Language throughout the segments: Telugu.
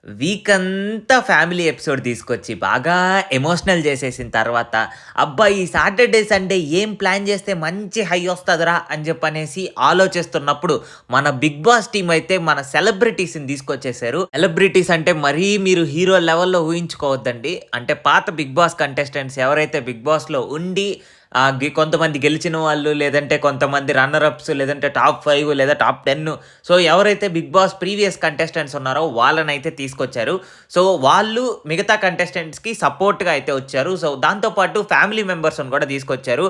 వీకంతా ఫ్యామిలీ ఎపిసోడ్ తీసుకొచ్చి బాగా ఎమోషనల్ చేసేసిన తర్వాత, అబ్బా! ఈ సాటర్‌డే, సండే ఏం ప్లాన్ చేస్తే మంచి హై వస్తదిరా అని చెప్పనేసి ఆలోచిస్తున్నప్పుడు, మన 'బిగ్ బాస్' టీమ్ అయితే మన సెలబ్రిటీస్‌ని తీసుకొచ్చేసారు. సెలబ్రిటీస్ అంటే మరీ మీరు హీరో లెవెల్‌లో ఊహించుకోవద్దండి. అంటే పాత 'బిగ్ బాస్' కంటెస్టెంట్స్ ఎవరైతే 'బిగ్ బాస్‌లో' ఉండి కొంతమంది గెలిచిన వాళ్ళు, లేదంటే కొంతమంది రన్నర్ అప్స్, లేదంటే టాప్ 5 లేదా టాప్ 10. సో, ఎవరైతే 'బిగ్ బాస్' ప్రీవియస్ కంటెస్టెంట్స్ ఉన్నారో వాళ్ళనైతే తీసుకొచ్చారు. సో, వాళ్ళు మిగతా కంటెస్టెంట్స్‌కి సపోర్ట్‌గా అయితే వచ్చారు. సో, దాంతో పాటు ఫ్యామిలీ మెంబర్స్‌ని కూడా తీసుకొచ్చారు.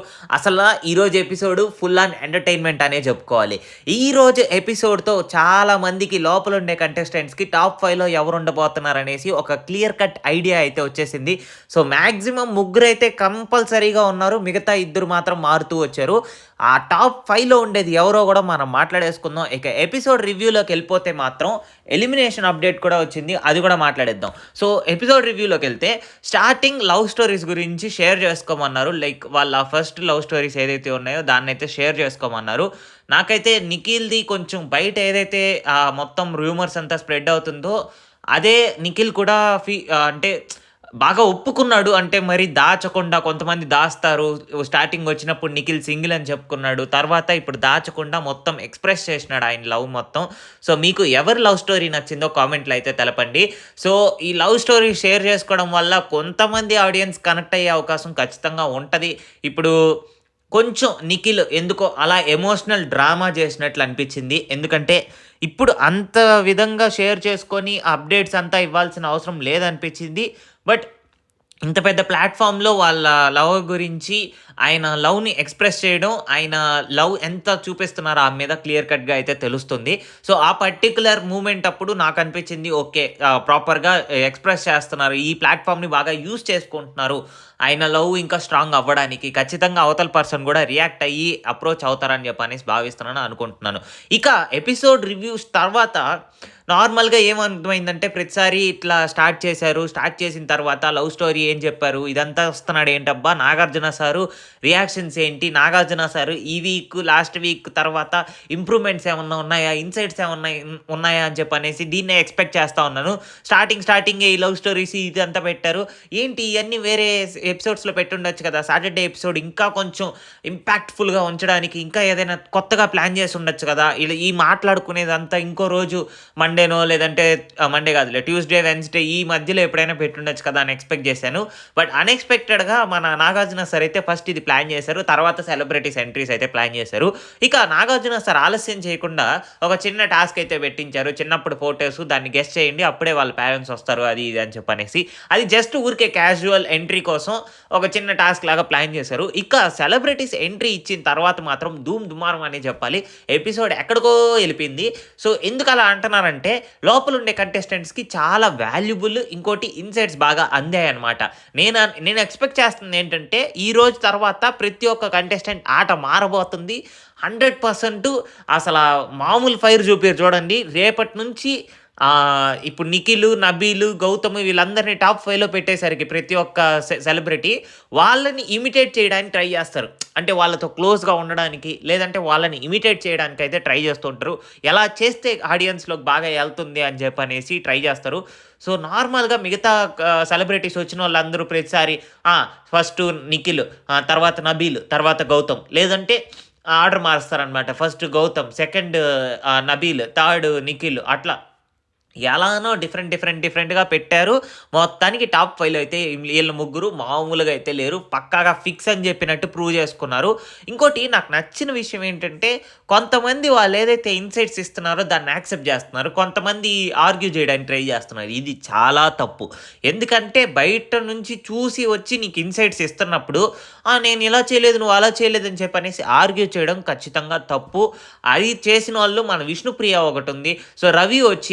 ఈరోజు ఎపిసోడ్ ఫుల్ ఆన్ ఎంటర్‌టైన్‌మెంట్ అనే చెప్పుకోవాలి. ఈరోజు ఎపిసోడ్‌తో చాలా మందికి లోపలుండే కంటెస్టెంట్స్‌కి టాప్ 5లో ఎవరు ఉండబోతున్నారనేసి ఒక క్లియర్ కట్ ఐడియా అయితే వచ్చేసింది. సో, మాక్సిమం ముగ్గురైతే కంపల్సరీగా ఉన్నారు. మిగతా ఇద్దరు మాత్రం మారుతూ వచ్చారు. ఆ టాప్ 5లో ఉండేది ఎవరో కూడా మనం మాట్లాడేసుకుందాం. ఇక ఎపిసోడ్ రివ్యూలోకెళ్ళిపోతే మాత్రం ఎలిమినేషన్ అప్డేట్ కూడా వచ్చింది. అది కూడా మాట్లాడేద్దాం. సో, ఎపిసోడ్ రివ్యూలోకెళ్తే స్టార్టింగ్ లవ్ స్టోరీస్ గురించి షేర్ చేసుకోమన్నారు. లైక్ వాళ్ళ ఫస్ట్ లవ్ స్టోరీస్ ఏదైతే ఉన్నాయో దాన్నైతే షేర్ చేసుకోమన్నారు. నాకైతే నిఖిల్‌ది కొంచెం బయట ఏదైతే మొత్తం రూమర్స్ అంతా స్ప్రెడ్ అవుతుందో, అదే నిఖిల్ కూడా అంటే బాగా ఒప్పుకున్నాడు. అంటే మరి దాచకుండా, కొంతమంది దాస్తారు. స్టార్టింగ్ వచ్చినప్పుడు నిఖిల్ సింగిల్ అని చెప్పుకున్నాడు. తర్వాత ఇప్పుడు దాచకుండా మొత్తం ఎక్స్‌ప్రెస్ చేసినాడు ఆయన లవ్ మొత్తం. సో, మీకు ఎవరి లవ్ స్టోరీ నచ్చిందో కామెంట్‌లో అయితే తెలపండి. సో, ఈ లవ్ స్టోరీ షేర్ చేసుకోవడం వల్ల కొంతమంది ఆడియన్స్ కనెక్ట్ అయ్యే అవకాశం ఖచ్చితంగా ఉంటది. ఇప్పుడు కొంచెం నిఖిల్ ఎందుకో అలా ఎమోషనల్ డ్రామా చేసినట్లు అనిపించింది. ఎందుకంటే ఇప్పుడు అంత విధంగా షేర్ చేసుకొని అప్డేట్స్ అంతా ఇవ్వాల్సిన అవసరం లేదనిపించింది. బట్ ఇంత పెద్ద ప్లాట్‌ఫార్మ్‌లో వాళ్ళ లవ్ గురించి, ఆయన లవ్‌ని ఎక్స్‌ప్రెస్ చేయడం, ఆయన లవ్ ఎంత చూపిస్తున్నారో ఆమె మీద క్లియర్ కట్‌గా అయితే తెలుస్తుంది. సో, ఆ పర్టిక్యులర్ మూమెంట్ అప్పుడు నాకనిపించింది ఓకే. ప్రాపర్‌గా ఎక్స్‌ప్రెస్ చేస్తున్నారు. ఈ ప్లాట్‌ఫార్మ్‌ని బాగా యూజ్ చేసుకుంటున్నారు. ఆయన లవ్ ఇంకా స్ట్రాంగ్ అవ్వడానికి. ఖచ్చితంగా అవతల పర్సన్ గూడా రియాక్ట్ అయ్యి అప్రోచ్ అవుతారని చెప్పనేసి భావిస్తున్నాను, అనుకుంటున్నాను. ఇక ఎపిసోడ్ రివ్యూస్ తర్వాత నార్మల్‌గా ఏమర్థమైందంటే ప్రతిసారి ఇట్లా స్టార్ట్ చేశారు. స్టార్ట్ చేసిన తర్వాత లవ్ స్టోరీ ఏం చెప్పారు? ఇదంతా వస్తున్నాడు ఏంటబ్బా! నాగార్జున సారు రియాక్షన్స్ ఏంటి? నాగార్జున సారు ఈ వీక్, లాస్ట్ వీక్ తర్వాత ఇంప్రూవ్‌మెంట్స్ ఏమన్నా ఉన్నాయా? ఇన్సైట్స్ ఏమన్నా ఉన్నాయా? అని చెప్పనేసి దీన్నే ఎక్స్‌పెక్ట్ చేస్తా ఉన్నాను. స్టార్టింగే ఈ లవ్ స్టోరీస్ ఇదంతా పెట్టారు. ఏంటి ఇయన్నీ వేరే ఎపిసోడ్స్‌లో పెట్టుండొచ్చు కదా! సాటర్‌డే ఎపిసోడ్ ఇంకా కొంచెం ఇంపాక్ట్‌ఫుల్‌గా ఉంచడానికి ఇంకా ఏదైనా కొత్తగా ప్లాన్ చేసి ఉండొచ్చు కదా! ఈ మాట్లాడుకునేదంతా ఇంకో రోజు మండేనో లేదంటే మండే కాదులే ట్యూస్‌డే, వెడ్నెస్‌డే ఈ మధ్యలో ఎప్పుడైనా పెట్టుండొచ్చు కదా అని ఎక్స్‌పెక్ట్ చేశాను. బట్ అన్‌ఎక్స్‌పెక్టెడ్‌గా మన నాగార్జున సార్ అయితే ఫస్ట్ ఇది ప్లాన్ చేశారు. తర్వాత సెలబ్రిటీస్ ఎంట్రీస్ అయితే ప్లాన్ చేశారు. ఇక నాగార్జున సార్ ఆలస్యం చేయకుండా ఒక చిన్న టాస్క్ అయితే పెట్టించారు. చిన్నప్పుడు ఫోటోస్ దాన్ని గెస్ చేయండి. అప్పుడే వాళ్ళ పేరెంట్స్ వస్తారు అది ఇది అని చెప్పనేసి. అది జస్ట్ ఊరికే క్యాజువల్ ఎంట్రీ కోసం ఒక చిన్న టాస్క్ లాగా ప్లాన్ చేశారు. ఇక సెలబ్రిటీస్ ఎంట్రీ ఇచ్చిన తర్వాత మాత్రం ధూమ్ దుమారం అనే చెప్పాలి. ఎపిసోడ్ ఎక్కడికో ఎళ్ళిపోయింది. సో, ఎందుకలా అంటున్నానంటే లోపలుండే కంటెస్టెంట్స్‌కి చాలా వాల్యుబుల్ ఇంకోటి ఇన్సైట్స్ బాగా అందాయన్నమాట. నేను ఎక్స్‌పెక్ట్ చేస్తుందేంటంటే ఈరోజు తర్వాత ప్రతి ఒక్క కంటెస్టెంట్ ఆట మారబోతుంది. 100% అసలా మామూలు ఫైర్ చూపియరు చూడండి. రేపటి నుంచి ఇప్పుడు నిఖిలు, నబీలు, గౌతమ్ వీళ్ళందరిని టాప్ 5లో పెట్టేసరికి ప్రతి ఒక్క సెలబ్రిటీ వాళ్ళని ఇమిటేట్ చేయడానికి ట్రై చేస్తారు. అంటే వాళ్ళతో క్లోజ్‌గా ఉండడానికి, లేదంటే వాళ్ళని ఇమిటేట్ చేయడానికైతే ట్రై చేస్తూ ఉంటారు. ఎలా చేస్తే ఆడియన్స్‌లోకి బాగా ఎళ్తుంది అని చెప్పనేసి ట్రై చేస్తారు. సో, నార్మల్‌గా మిగతా సెలబ్రిటీస్ వచ్చినోళ్ళందరూ ప్రతిసారి ఫస్టు నిఖిల్, తర్వాత నబీల్, తర్వాత గౌతమ్, లేదంటే ఆర్డర్ మారుస్తారనమాట. First Gautham, second Nabeel, third Nikhil అట్లా. ఎలానో డిఫరెంట్‌గా పెట్టారు. మొత్తానికి టాప్ 5లో అయితే ఈళ్ళు ముగ్గురు మామూలుగా అయితే లేరు. పక్కాగా ఫిక్స్ అని చెప్పినట్టు ప్రూవ్ చేసుకున్నారు. ఇంకోటి నాకు నచ్చిన విషయం ఏంటంటే, కొంతమంది వాళ్ళేదైతే ఇన్సైట్స్ ఇస్తున్నారో దాన్ని యాక్సెప్ట్ చేస్తున్నారు. కొంతమంది ఆర్గ్యూ చేయడానికి ట్రై చేస్తున్నారు. ఇది చాలా తప్పు. ఎందుకంటే బయట నుంచి చూసి వచ్చి నీకు ఇన్సైట్స్ ఇస్తున్నప్పుడు, నేను ఇలా చేయలేదు, నువ్వు అలా చేయలేదు అని చెప్పనేసి ఆర్గ్యూ చేయడం ఖచ్చితంగా తప్పు. అది చేసినోళ్ళు మన విష్ణుప్రియ ఒకటుంది. సో,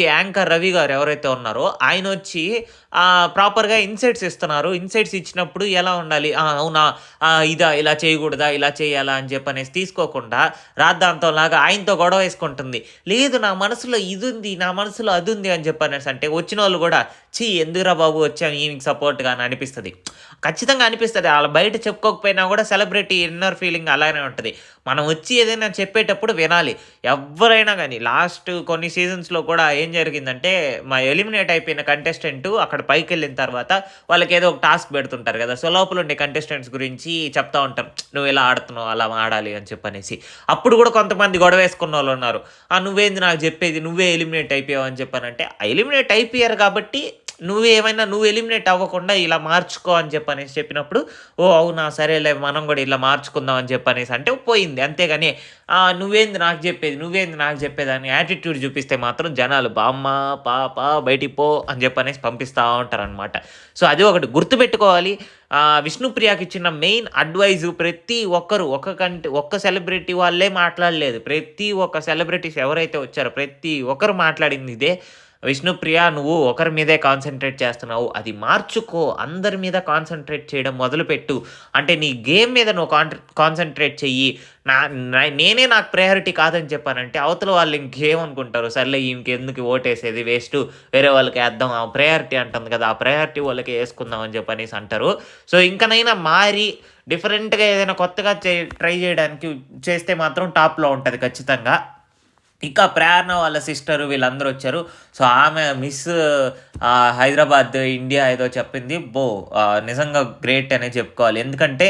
యాంకర్ రవి గారు ఎవరైతే ఉన్నారో ఆయనొచ్చి ప్రాపర్‌గా ఇన్సైట్స్ ఇస్తున్నారు. ఇన్సైట్స్ ఇచ్చినప్పుడు ఎలా ఉండాలి? అవునా? ఇదా? ఇలా చేయకూడదా? ఇలా చేయాలా? అని చెప్పనేసి తీసుకోకుండా రాద్ధాంతంలాగా ఆయనతో గొడవ వేసుకుంటుంది. లేదు నా మనసులో ఇదుంది, నా మనసులో అదుంది అని చెప్పనేసి అంటే వచ్చినోళ్ళు గూడా ఎందుకురా బాబు వచ్చాం ఈమెకి సపోర్ట్‌గా అని అనిపిస్తది. ఖచ్చితంగా అనిపిస్తది. ఆళ్ళు బయట చెప్పుకోకపోయినా గూడా సెలబ్రిటీ ఇన్నర్ ఫీలింగ్ అలానే ఉంటది. మనం వచ్చి ఏదైనా చెప్పేటప్పుడు వినాలి. ఎవ్వరైనా గానీ లాస్ట్ కొన్ని సీజన్స్‌లో కూడా ఏం జరిగిందంటే, ఎలిమినేట్ అయిపోయిన కంటెస్టెంట్ అక్కడ పైకెళ్ళిన తర్వాత వాళ్ళకేదో ఒక టాస్క్ పెడుతుంటారు గదా! సో, లోపలుండే కంటెస్టెంట్స్ గురించి చెప్తా ఉంటారు. "నువ్వు ఇలా ఆడుతున్నావు, అలా ఆడాలి" అని చెప్పనేసి. అప్పుడు గూడా కొంతమంది గొడవేసుకున్నోళ్ళున్నారు. "నువ్వేంది నాకు జెప్పేది? నువ్వే ఎలిమినేట్ అయిపోయావు" అని చెప్పనంటే, ఎలిమినేట్ అయిపోయారు కాబట్టి నువ్వు ఎలిమినేట్ అవ్వకుండా ఇలా మార్చుకో అని చెప్పనేసి చెప్పినప్పుడు, ఓహ్! అవునా! సరేలే మనం గూడా ఇలా మార్చుకుందాం అని చెప్పనేసి అంటే పోయింది. అంతేగాని నువ్వేంది నాకు జెప్పేది అని యాటిట్యూడ్ చూపిస్తే మాత్రం జనాలు బామ్మ, పాప బయటికి పో అని చెప్పనేసి పంపిస్తా ఉంటారనమాట. సో, అది ఒకటి గుర్తుపెట్టుకోవాలి. 'విష్ణుప్రియకిచ్చిన' మెయిన్ అడ్వైజు ప్రతి ఒక్కరు ఒక్క సెలబ్రిటీ వాళ్ళే మాట్లాడలేదు. ప్రతి ఒక్క సెలబ్రిటీస్ ఎవరైతే వచ్చారో ప్రతి ఒక్కరు మాట్లాడింది ఇదే. విష్ణుప్రియ నువ్వు ఒకరి మీదే కాన్సంట్రేట్ చేస్తున్నావు. అది మార్చుకో. అందరి మీద కాన్సంట్రేట్ చేయడం మొదలుపెట్టు. అంటే నీ గేమ్ మీద నువ్వు కాన్సంట్రేట్ చెయ్యి. నా న నేనే నాకు ప్రయారిటీ కాదని చెప్పానంటే అవతల వాళ్ళు ఇంకేమనుకుంటారు, సర్లే ఈమెకెందుకు ఓటేసేది వేస్టు, వేరే వాళ్ళకేద్దాం ఆమె ప్రయారిటీ అంటుంది కదా! ఆ ప్రయారిటీ వాళ్ళకే యేసుకుందాం అని చెప్పనేసి అంటారు. సో, ఇంకనైనా మారి డిఫరెంట్‌గా ఏదైనా కొత్తగా ట్రై చేయడానికి చేస్తే మాత్రం టాప్‌లో ఉంటది ఖచ్చితంగా. ఇంకా ప్రేరణ వాళ్ళ సిస్టరు వీళ్ళందరొచ్చారు. సో, ఆమె మిస్ హైదరాబాద్ ఇండియా ఏదో చెప్పింది. నిజంగా గ్రేట్ అనే చెప్పుకోవాలి. ఎందుకంటే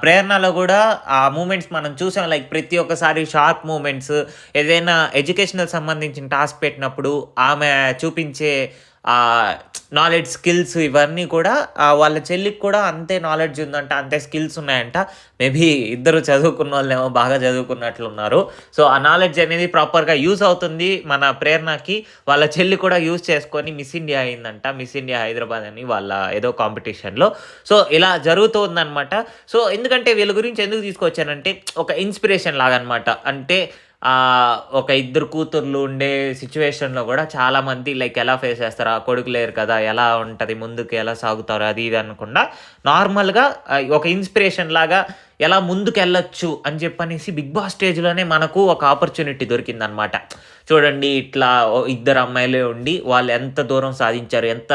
ప్రేరణలో గూడా ఆ మూమెంట్స్ మనం చూసాం. లైక్ ప్రతి ఒక్కసారి షార్ప్ మూమెంట్స్ ఏదైనా ఎడ్యుకేషనల్ సంబంధించిన టాస్క్ పెట్టినప్పుడు ఆమె చూపించే ఆహ్, నాలెడ్జ్, స్కిల్స్ ఇవన్నీ కూడా వాళ్ళ చెల్లికి కూడా అంతే నాలెడ్జ్ ఉందంట. అంతే స్కిల్స్ ఉన్నాయంట. మేబీ ఇద్దరు చదువుకున్నోళ్ళేమో బాగా చదువుకున్నట్లున్నారు. సో, ఆ నాలెడ్జ్ అనేది ప్రాపర్‌గా యూజ్ అవుతుంది మన ప్రేరణకి. వాళ్ళ చెల్లి కూడా యూజ్ చేసుకొని మిస్ ఇండియా అయిందంట. మిస్ ఇండియా హైదరాబాద్ అని వాళ్ళ ఏదో కాంపిటీషన్‌లో. సో, ఇలా జరుగుతూ ఉందనమాట. సో, ఎందుకంటే వీళ్ళ గురించి ఎందుకు తీసుకొచ్చానంటే ఒక ఇన్‌స్పిరేషన్ లాగనమాట. అంటే ఒక ఇద్దరు కూతుర్లు ఉండే సిట్యుయేషన్‌లో గూడా చాలామంది లైక్ ఎలా ఫేస్ చేస్తారు? కొడుకు లేరు కదా! ఎలా ఉంటది? ముందుకు ఎలా సాగుతారు? అది ఇది అనకుండా నార్మల్‌గా ఒక ఇన్‌స్పిరేషన్ లాగా ఎలా ముందుకెళ్ళొచ్చు అని చెప్పనేసి 'బిగ్ బాస్' స్టేజ్‌లోనే మనకు ఒక ఆపర్చునిటీ దొరికిందనమాట. చూడండి ఇట్లా ఇద్దరు అమ్మాయిలే ఉండి వాళ్ళు ఎంత దూరం సాధించారు, ఎంత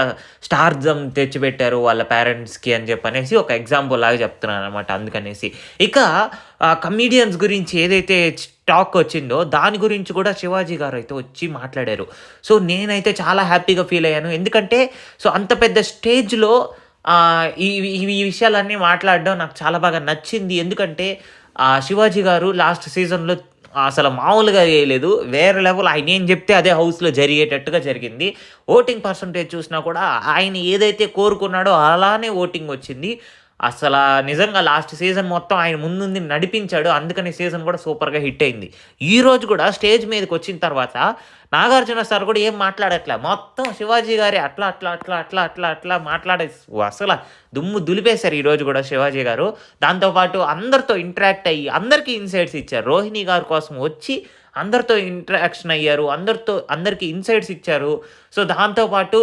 స్టార్‌డమ్ తెచ్చిపెట్టారు వాళ్ళ పేరెంట్స్‌కి అని చెప్పనేసి ఒక ఎగ్జాంపుల్ లాగా చెప్తున్నాననమాట అందుకనేసి. ఇక కమెడియన్స్ గురించి ఏదైతే టాక్ వచ్చిందో దాని గురించి కూడా శివాజీ గారైతే వచ్చి మాట్లాడారు. సో, నేనైతే చాలా హ్యాపీగా ఫీల్ అయ్యాను. ఎందుకంటే సో, అంత పెద్ద స్టేజ్‌లో ఈ ఈ విషయాలన్నీ మాట్లాడడం నాకు చాలా బాగా నచ్చింది. ఎందుకంటే శివాజీ గారు లాస్ట్ సీజన్‌లో అసలు మామూలుగా చేయలేదు. వేరే లెవెల్ ఆయనేం చెప్తే అదే హౌస్‌లో జరిగేటట్టుగా జరిగింది. ఓటింగ్ పర్సెంటేజ్ చూసినా కూడా ఆయన ఏదైతే కోరుకున్నాడో అలానే ఓటింగ్ వచ్చింది. నిజంగా లాస్ట్ సీజన్ మొత్తం ఆయన ముందుండి నడిపించాడు. అందుకని సీజన్ కూడా సూపర్‌గా హిట్ అయింది. ఈరోజు కూడా స్టేజ్ మీదకొచ్చిన తర్వాత నాగార్జున సార్ కూడా ఏం మాట్లాడట్లే. మొత్తం శివాజీ గారే అట్లా మాట్లాడేసి అసల దుమ్ము దులిపేశారు ఈరోజు కూడా శివాజీ గారు. దాంతో పాటు అందరితో ఇంటరాక్ట్ అయ్యి అందరికీ ఇన్సైట్స్ ఇచ్చారు. రోహిణి గారి కోసం వచ్చి అందరితో ఇంటరాక్షన్ అయ్యారు. అందరికి ఇన్సైట్స్ ఇచ్చారు. సో, దాంతో పాటు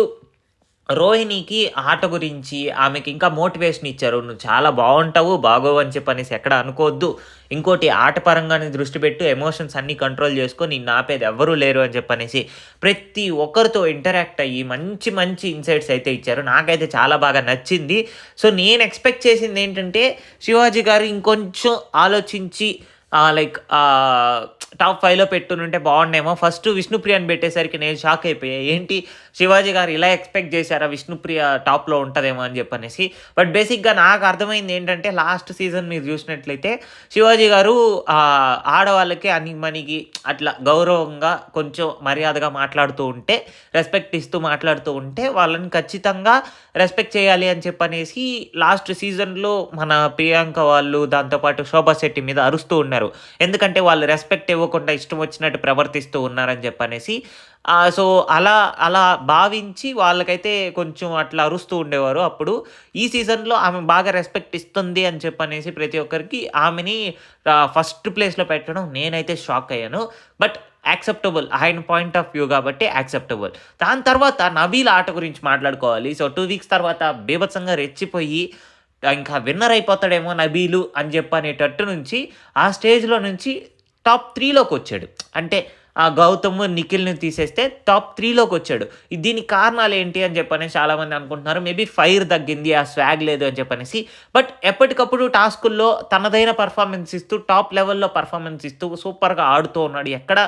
రోహిణికి ఆట గురించి ఆమెకి ఇంకా మోటివేషన్ ఇచ్చారు. "నువ్వు చాలా బాగుంటావు, బాగోవు" అని చెప్పనేసి ఎక్కడ అనుకోవద్దు. ఇంకోటి ఆట పరంగానే దృష్టి పెట్టు, ఎమోషన్స్ అన్నీ కంట్రోల్ చేసుకో, నిన్ను ఆపేది ఎవ్వరూ లేరు అని చెప్పనేసి ప్రతి ఒక్కరితో ఇంటరాక్ట్ అయ్యి మంచి మంచి ఇన్సైట్స్ అయితే ఇచ్చారు. నాకైతే చాలా బాగా నచ్చింది. సో, నేను ఎక్స్‌పెక్ట్ చేసిందేంటంటే శివాజీ గారు ఇంకొంచెం ఆలోచించి లైక్ టాప్ 5లో పెట్టునుంటే బాగుండేమో. ఫస్ట్ విష్ణుప్రియని పెట్టేసరికి నేను షాక్ అయిపోయా. ఏంటి శివాజీ గారు ఇలా ఎక్స్‌పెక్ట్ చేశారా విష్ణుప్రియ టాప్‌లో ఉంటదేమో అని చెప్పనేసి. బట్ బేసిక్‌గా నాకు అర్థమైంది ఏంటంటే లాస్ట్ సీజన్ మీరు చూసినట్లయితే శివాజీ గారు ఆడవాళ్ళకి అణిగిమణిగి అట్లా గౌరవంగా కొంచెం మర్యాదగా మాట్లాడుతూ ఉంటే, రెస్పెక్ట్ ఇస్తూ మాట్లాడుతూ ఉంటే వాళ్ళని ఖచ్చితంగా రెస్పెక్ట్ చేయాలి అని చెప్పనేసి లాస్ట్ సీజన్‌లో మన ప్రియాంక వాళ్ళు దాంతో పాటు శోభా శెట్టి మీద అరుస్తూ ఉన్నారు. ఎందుకంటే వాళ్ళు రెస్పెక్ట్ ఇవ్వకుండా ఇష్టం వచ్చినట్టు ప్రవర్తిస్తూ ఉన్నారని చెప్పనేసి. సో, అలా భావించి వాళ్ళకైతే కొంచెం అట్లా అరుస్తూ ఉండేవారు. అప్పుడు ఈ సీజన్‌లో ఆమె బాగా రెస్పెక్ట్ ఇస్తుంది అని చెప్పనేసి ప్రతి ఒక్కరికి ఆమెని ఫస్ట్ ప్లేస్‌లో పెట్టడం నేనైతే షాక్ అయ్యాను. But acceptable. ఆయన పాయింట్ ఆఫ్ వ్యూ కాబట్టి యాక్సెప్టబుల్. దాని తర్వాత నబీల్ ఆట గురించి మాట్లాడుకోవాలి. సో, 2 వీక్స్ తర్వాత బీభత్సంగా రెచ్చిపోయి ఇంకా విన్నర్ అయిపోతాడేమో నబీలు అని చెప్పనేటట్టు నుంచి ఆ స్టేజ్‌లో నుంచి టాప్ 3లోకొచ్చాడు. అంటే గౌతమ్, నిఖిల్‌ని తీసేస్తే టాప్ 3లోకి వచ్చాడు. దీనికి కారణాలు ఏంటి అని చెప్పనేసి చాలామంది అనుకుంటున్నారు. మేబీ ఫైర్ తగ్గింది, ఆ స్వాగ్ లేదు అని చెప్పనేసి. బట్ ఎప్పటికప్పుడు టాస్కుల్లో తనదైన పెర్ఫార్మన్స్ ఇస్తూ, టాప్ లెవెల్‌లో పెర్ఫార్మన్స్ ఇస్తూ సూపర్‌గా ఆడుతూ ఉన్నాడు. ఎక్కడ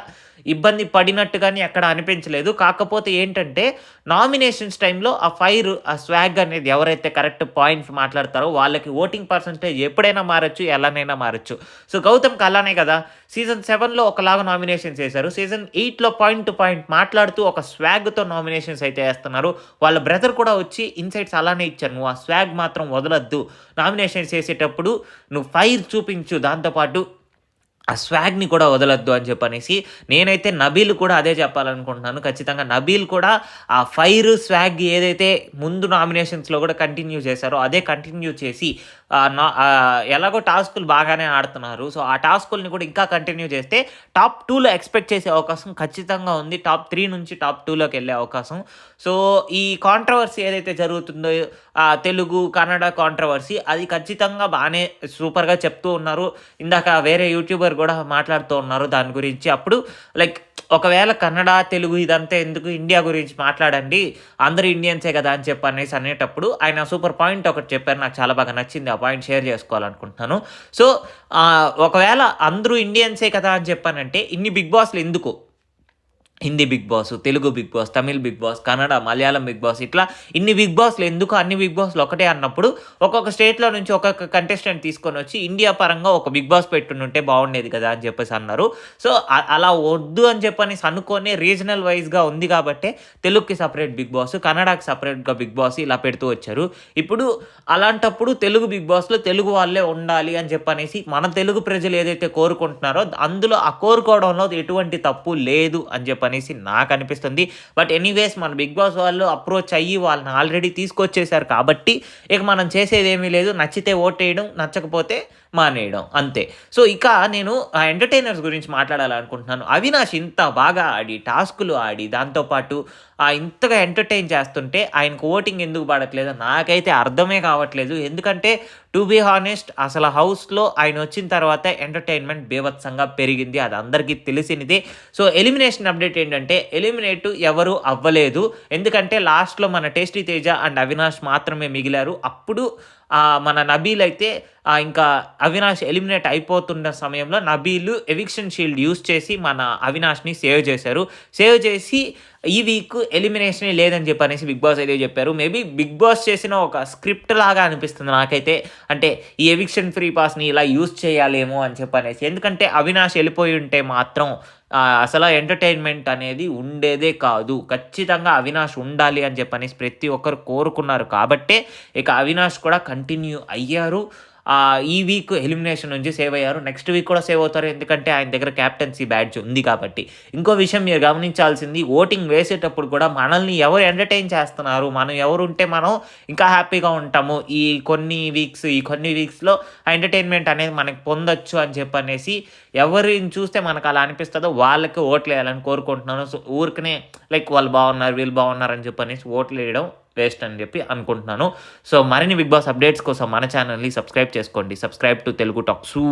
ఇబ్బంది పడినట్టు గాని ఎక్కడ అనిపించలేదు. కాకపోతే ఏంటంటే నామినేషన్స్ టైమ్‌లో ఆ ఫైర్, ఆ స్వాగ్ అనేది ఎవరైతే కరెక్ట్ పాయింట్స్ మాట్లాడతారో వాళ్ళకి ఓటింగ్ పర్సెంటేజ్ ఎప్పుడైనా మారొచ్చు, ఎలానైనా మారొచ్చు. సో, గౌతమ్‌కి అలానే కదా! సీజన్ 7లో ఒకలాగా నామినేషన్స్ ఏసారు. సీజన్ 8లో పాయింట్ టు పాయింట్ మాట్లాడుతూ ఒక స్వాగ్‌తో నామినేషన్స్ అయితే ఏస్తున్నారు. వాళ్ళ బ్రదర్ కూడా వచ్చి ఇన్‌సైట్స్ అలానే ఇచ్చారు. "నువ్వు ఆ స్వాగ్ మాత్రం వదలొద్దు. నామినేషన్స్ చేసేటప్పుడు నువ్వు ఫైర్ చూపించు. దాంతో పాటు ఆ స్వాగ్‌ని కూడా వదలొద్దు" అని చెప్పనేసి. నేనైతే నబీల్ కూడా అదే చెప్పాలనుకుంటున్నాను. ఖచ్చితంగా నబీల్ కూడా ఆ ఫైర్, స్వాగ్ ఏదైతే ముందు నామినేషన్స్‌లో కూడా కంటిన్యూ చేశారో అదే కంటిన్యూ చేసి ఎలాగో టాస్కులు బాగానే ఆడుతున్నారు. సో, ఆ టాస్కుల్ని కూడా ఇంకా కంటిన్యూ చేస్తే టాప్ 2లో ఎక్స్‌పెక్ట్ చేసే అవకాశం ఖచ్చితంగా ఉంది. టాప్ 3 నుంచి టాప్ 2లోకెళ్ళే అవకాశం. సో, ఈ కాంట్రోవర్సీ ఏదైతే జరుగుతుందో, తెలుగు, కన్నడ కాంట్రోవర్సీ అది ఖచ్చితంగా బానే సూపర్‌గా చెప్తూ ఉన్నారు. ఇందాక వేరే యూట్యూబర్ గూడా మాట్లాడుతూ ఉన్నారు దాని గురించి. అప్పుడు లైక్ ఒకవేళ కన్నడ, తెలుగు ఇదంతా ఎందుకు, ఇండియా గురించి మాట్లాడండి. అందరూ ఇండియన్సే గదా! అని చెప్పనేసి అనేటప్పుడు ఆయన సూపర్ పాయింట్ ఒకటి చెప్పారు. నాకు చాలా బాగా నచ్చింది. ఆ పాయింట్ షేర్ చేసుకోవాలనుకుంటున్నాను. సో, ఒకవేళ అందరూ ఇండియన్సే కదా! అని చెప్పానంటే ఇన్ని బిగ్ బాస్‌లు ఎందుకు? Hindi big boss, Telugu big boss, Tamil big boss, Kannada, Malayalam big boss ఇట్లా ఇన్ని బిగ్ బాస్‌లు ఎందుకు? అన్ని బిగ్ బాస్‌లు ఒకటే అన్నప్పుడు ఒక్కొక్క స్టేట్‌లో నుంచి ఒక్కొక్క కంటెస్టెంట్ తీసుకొనొచ్చి ఇండియా పరంగా ఒక బిగ్ బాస్ పెట్టుండుంటే బాగుండేది కదా! అని చెప్పేసి అన్నారు. సో, అలా వద్దు అని చెప్పనేసి అనుకోని రీజనల్ వైస్‌గా ఉంది కాబట్టే తెలుగుకి సెపరేట్ బిగ్ బాస్, కన్నడకి సెపరేట్‌గా బిగ్ బాస్ ఇలా పెడుతూ వచ్చారు. ఇప్పుడు అలాంటప్పుడు తెలుగు బిగ్ బాస్‌లో తెలుగు వాళ్ళే ఉండాలి అని చెప్పనేసి మన తెలుగు ప్రజలు ఏదైతే కోరుకుంటున్నారో అందులో ఆ కోరుకోవడంలో ఎటువంటి తప్పు లేదు అని చెప్పనేసి నాకనిపిస్తుంది. బట్ ఎనీవేస్ మన బిగ్ బాస్ వాళ్ళు అప్రోచ్ అయ్యి వాళ్ళని ఆల్రెడీ తీసుకొచ్చేసారు కాబట్టి ఇక మనం చేసేదేమీ లేదు. నచ్చితే ఓటేయడం, నచ్చకపోతే మానేయడం అంతే. సో, ఇక నేను ఎంటర్‌టైనర్స్ గురించి మాట్లాడాలనుకుంటున్నాను. అవినాష్ ఇంత బాగా ఆడి, టాస్కులు ఆడి, దాంతో పాటు ఇంతగా ఎంటర్‌టైన్ చేస్తుంటే ఆయనకు ఓటింగ్ ఎందుకు పడట్లేదో నాకైతే అర్థమే కావట్లేదు. ఎందుకంటే టు బీ హానెస్ట్ అసల హౌస్‌లో ఆయనొచ్చిన తర్వాత ఎంటర్‌టైన్‌మెంట్ బీభత్సంగా పెరిగింది. అది అందరికీ తెలిసినదే. సో, ఎలిమినేషన్ అప్డేట్ ఏంటంటే ఎలిమినేట్ ఎవరు అవ్వలేదు. ఎందుకంటే లాస్ట్‌లో మన టేస్టీ తేజ అండ్ అవినాష్ మాత్రమే మిగిలారు. అప్పుడు మన నబీల్ అయితే ఇంకా అవినాష్ ఎలిమినేట్ అయిపోతున్న సమయంలో నబీల్ ఎవిక్షన్ షీల్డ్ యూజ్ చేసి మన అవినాష్‌ని సేవ్ చేశారు. సేవ్ చేసి ఈ వీక్ ఎలిమినేషనే లేదని చెప్పనేసి బిగ్ బాస్ అయితే చెప్పారు. మేబీ బిగ్ బాస్ చేసిన ఒక స్క్రిప్ట్ లాగా అనిపిస్తుంది నాకైతే. అంటే ఈ ఎవిక్షన్ ఫ్రీ పాస్‌ని ఇలా యూజ్ చేయాలేమో అని చెప్పనేసి. ఎందుకంటే అవినాష్ ఎళ్ళిపోయి ఉంటే మాత్రం అసల ఎంటర్‌టైన్‌మెంట్ అనేది ఉండేదే కాదు. ఖచ్చితంగా అవినాష్ ఉండాలి అని చెప్పనేసి ప్రతి ఒక్కరు కోరుకున్నారు కాబట్టే ఇక అవినాష్ కూడా కంటిన్యూ అయ్యారు. ఈ వీక్ ఎలిమినేషన్ నుంచి సేవ్ అయ్యారు. నెక్స్ట్ వీక్ కూడా సేవ్ అవుతారు. ఎందుకంటే ఆయన దగ్గర కెప్టెన్సీ బ్యాడ్జ్ ఉంది కాబట్టి. ఇంకో విషయం మీరు గమనించాల్సింది ఓటింగ్ వేసేటప్పుడు కూడా మనల్ని ఎవరు ఎంటర్‌టైన్ చేస్తున్నారు, మనం ఎవరుంటే మనం ఇంకా హ్యాపీగా ఉంటాము. ఈ కొన్ని వీక్స్‌లో ఆ ఎంటర్‌టైన్‌మెంట్ అనేది మనకు పొందొచ్చు అని చెప్పనేసి ఎవరిని చూస్తే మనకు అలా అనిపిస్తదో వాళ్ళకి ఓట్లేయాలని కోరుకుంటున్నాను. సో, ఊరికనే లైక్ వాళ్ళు బాగున్నారు, వీళ్ళు బాగున్నారు అని చెప్పనేసి ఓట్లేయడం వేస్ట్ అని చెప్పి అనుకుంటున్నాను. సో, మరిన్ని బిగ్ బాస్ అప్డేట్స్ కోసం మన ఛానల్‌ని సబ్స్క్రైబ్ చేసుకోండి. Subscribe to Telugu టాక్సూ.